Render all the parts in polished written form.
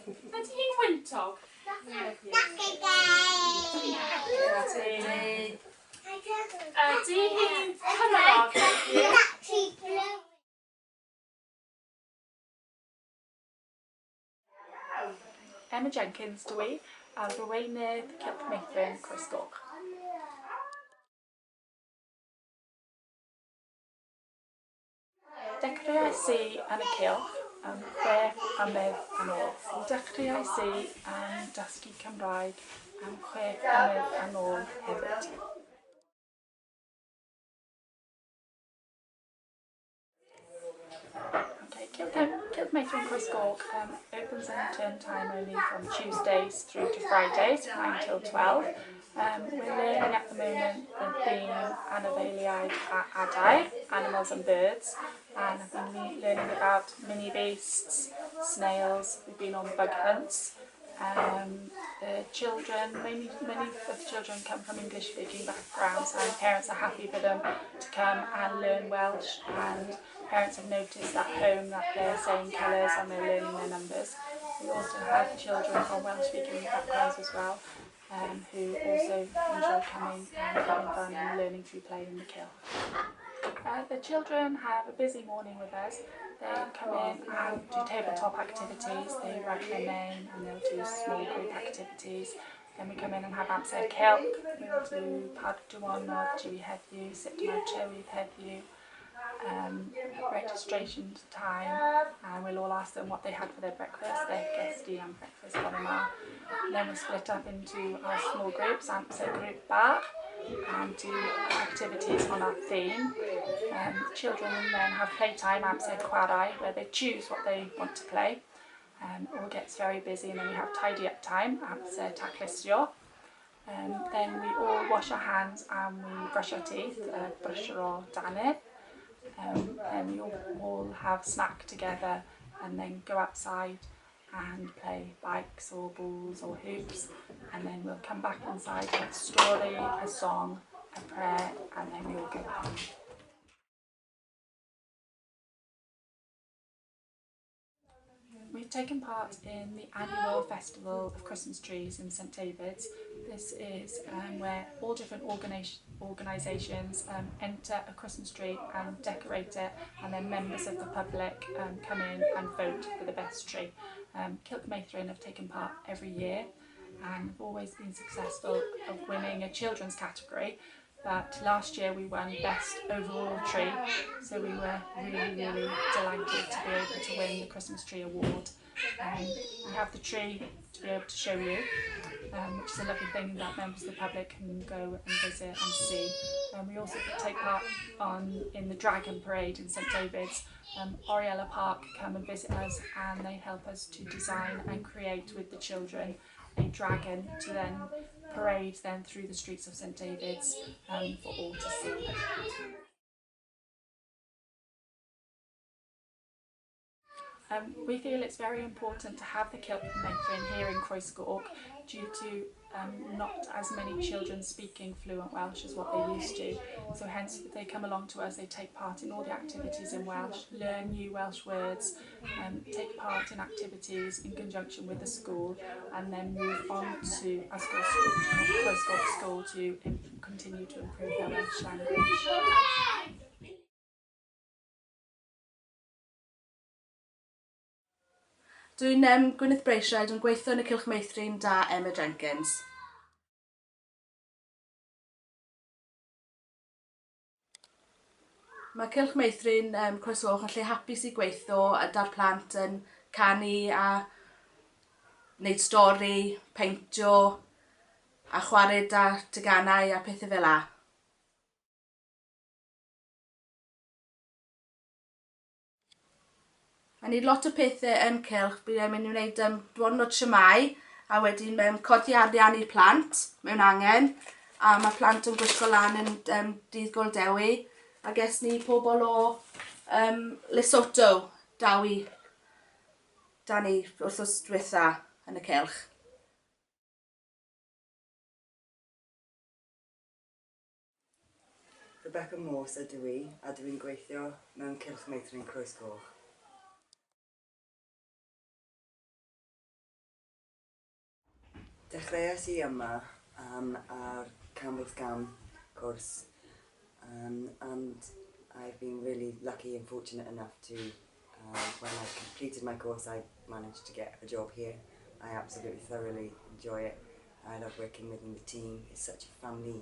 Ydy hi'n wyntog? Ydy hi'n cymrog? Emma Jenkins dwi, a ryweinydd Cylch Meithrin Croesgoch. Dechreuais i yn y Cylch am 6 mlynedd yn ôl. Dechreuais i yn dysgu Cymraeg am 6 mlynedd yn ôl hefyd. Cylch Meithrin Croesgoch opens in term time only from Tuesdays through to Fridays, 9 till 12. We're learning at the moment the theme Anifeiliaid a Adair, animals and birds, and I've been learning about mini beasts, snails. We've been on bug hunts. The children, many of the children come from English speaking backgrounds, and parents are happy for them to come and learn Welsh, and parents have noticed at home that they're saying colours and they're learning their numbers. We also have children from Welsh speaking backgrounds as well, who also enjoy coming and having fun and learning through play in the Cylch. The children have a busy morning with us. They come in and do tabletop activities, they write their name and they'll do small group activities. Then we come in and have amser Cylch, we'll do padwonod, Dwi heddiw, sut mae'r tywydd heddiw, registration time, and we'll all ask them what they had for their breakfast, their gesty and breakfast for them all. Then we'll split up into our small groups, amser group bar, and do activities on our theme. Children then have playtime, amser chwarae, where they choose what they want to play. It all gets very busy, and then we have tidy up time, amser taclistio. Then we all wash our hands and we brush our teeth, brwsio o dannedd. Then we all have snack together and then go outside and play bikes or balls or hoops, and then we'll come back inside with a story, a song, a prayer, and then we'll go home. We've taken part in the annual Festival of Christmas Trees in St David's. This is where all different organisations enter a Christmas tree and decorate it, and then members of the public come in and vote for the best tree. Cylch Meithrin have taken part every year and have always been successful of winning a children's category. But last year we won Best Overall Tree, so we were really delighted to be able to win the Christmas Tree Award. We have the tree to be able to show you, which is a lovely thing that members of the public can go and visit and see. We also take part in the Dragon Parade in St David's. Oriella Park come and visit us, and they help us to design and create with the children a dragon to then parade then through the streets of St David's for all to see. We feel it's very important to have the Cylch Meithrin here in Croesgoch due to not as many children speaking fluent Welsh as what they used to. So hence they come along to us, they take part in all the activities in Welsh, learn new Welsh words, take part in activities in conjunction with the school, and then move on to a Croesgoch school to continue to improve their Welsh language. Dwi'n Gwyneth Breisiaid yn gweithio yn y Cylch Meithrin da Emma Jenkins. Mae Cylch Meithrin Croesgoch yn lle hapus i gweithio, da'r plant yn canu a wneud stori, peintio a chwarae da teganau a pethau fel 'a. Mae'n neud lot o pethau yn Cylch. Bydd mynd i wneud diwrnod Shwmae, a wedyn codi arian i'r plant mewn angen, a mae plant yn gwisgo lan yn dydd Goldewi, a ges ni pobl o Lesotho da ni wrthos diwetha yn y Cylch. Rebecca Morse ydw i, a dwi'n gweithio mewn Cylch Meithrin Croesgoch. Dechreuais I yma ar Canvas Gam course, and I've been really lucky and fortunate enough to, when I completed my course, I managed to get a job here. I absolutely thoroughly enjoy it. I love working within the team. It's such a family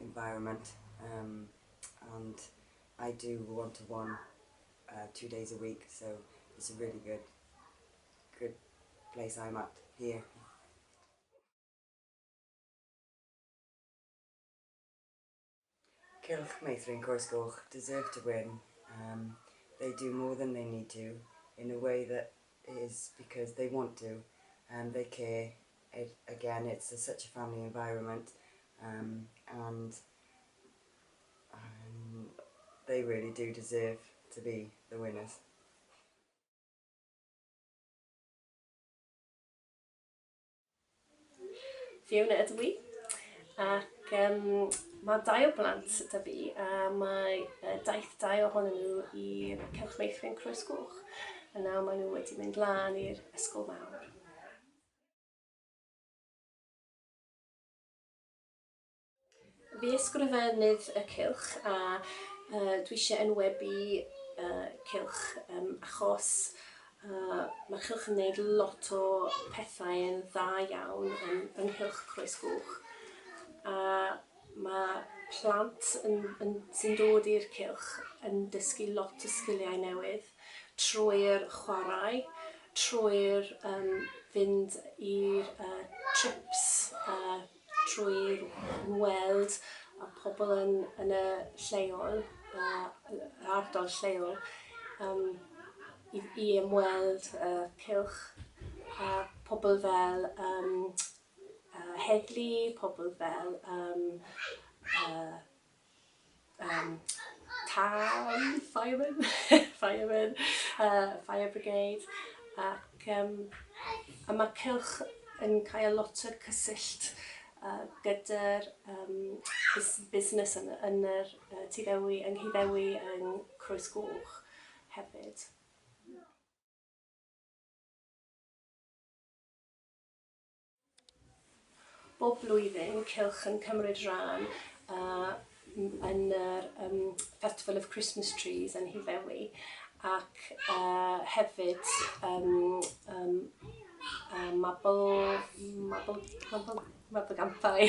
environment, and I do one-to-one 2 days a week, so it's a really good place I'm at here. Cylch Meithrin Croesgoch deserve to win. They do more than they need to, in a way that is because they want to, and they care. Again, it's such a family environment, and they really do deserve to be the winners. Fiona ydw i, ac mae 2 o blant ydw fi, a mae daith 2 ohonyn nhw i'r Cylch Meithrin Croesgoch, a nawr maen nhw wedi mynd lan i'r ysgol mawr. Fi ysgrifennydd y Cylch, a dwi eisiau enwebu Cylch achos mae Cylch yn gwneud lot o pethau yn dda iawn yn Cylch Croesgoch. A mae plant sy'n dod i'r Cylch yn dysgu lot o sgiliau newydd trwy'r chwarae, trwy'r fynd i'r trips, trwy'r weld a pobl yn y lleol, yr ardal lleol, i ymweld Cylch, a pobl fel heddlu, pobl fel tân, firemen, fire brigade, ac a mae Cylch yn cael lot o cysyllt gyda'r busnes yn yr Tiddewi, yng Nghyddewi yn Croesgoch hefyd. Bob blwyddyn, Cylch yn cymryd rhan yn yr Festival of Christmas Trees yn Nhyddewi, ac hefyd mabelgampau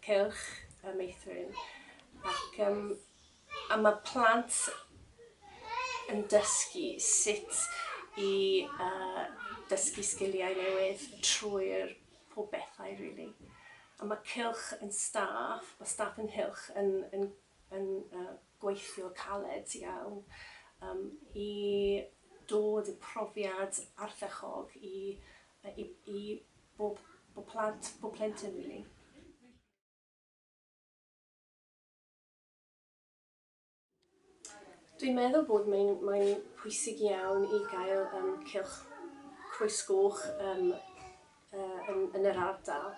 Cylch Meithrin. Ac a mae plant yn dysgu sut i dysgu sgiliau newydd trwy'r pob bethau, really. A mae Cylch yn staff, mae staff yn Cylch yn gweithio caled iawn i dod y profiad ardderchog i bob plentyn, really. Dwi'n meddwl bod mae'n pwysig iawn i gael Cylch Croesgoch yn yr ardal,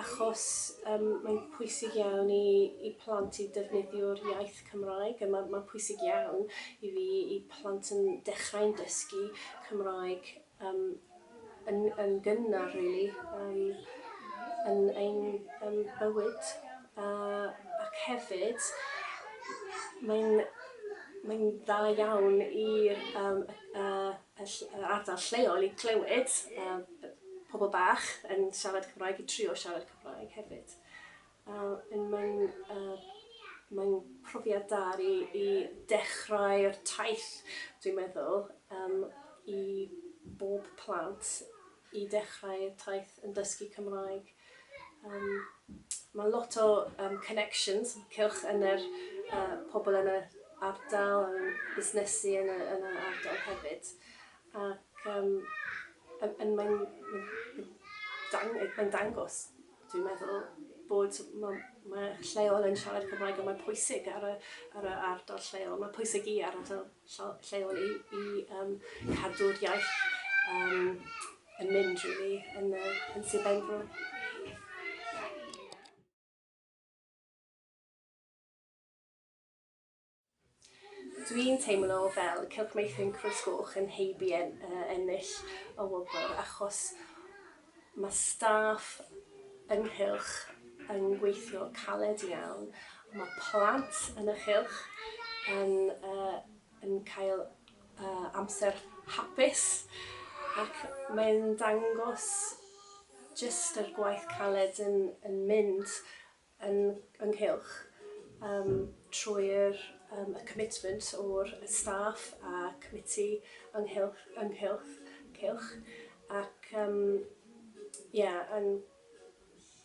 achos mae'n pwysig iawn i plant i defnyddio'r iaith Cymraeg, a mae'n pwysig iawn i fi i plant yn dechrau'n dysgu Cymraeg yn gynnar, really, yn ein bywyd, ac hefyd mae'n dda iawn i'r ardal lleol i clywed pobl bach yn siarad Cymraeg, i trio siarad Cymraeg hefyd. Mae'n profiad da i dechrau'r taith, dwi'n meddwl, i bob plant i dechrau'r taith yn dysgu Cymraeg. Mae lot o connections, Cylch yn yr pobl yn y ardal, yn busnesu yn y ardal hefyd. Ac mae'n dangos, dwi'n meddwl, bod mae lleol yn siarad Cymraeg, a mae'n pwysig ar y ardal lleol. Mae'n pwysig i ar ardal lleol i cadw'r iaith yn mynd, really, yn Sir Benfro. Dwi'n teimlo fel Cylch Meithrin Croesgoch yn heibi ennill o Gwobrau achos mae staff ynghylch yn gweithio caled iawn. Mae plant yn y chylch yn cael amser hapus ac mae'n dangos jyst yr gwaith caled yn mynd ynghylch trwy'r y commitment o'r staff a committee ynghylch cylch ac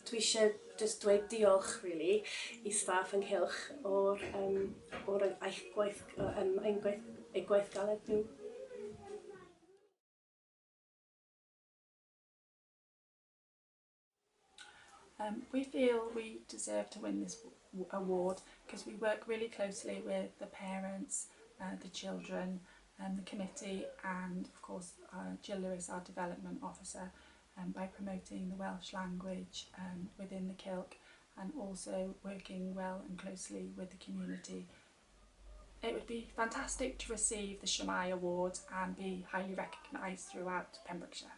dwi eisiau just dweud diolch really i staff ynghylch o'r eich gwaith galed nhw. We feel we deserve to win this award because we work really closely with the parents, the children, the committee and of course Jill Lewis, our development officer, by promoting the Welsh language within the Cylch and also working well and closely with the community. It would be fantastic to receive the Shwmae Award and be highly recognised throughout Pembrokeshire.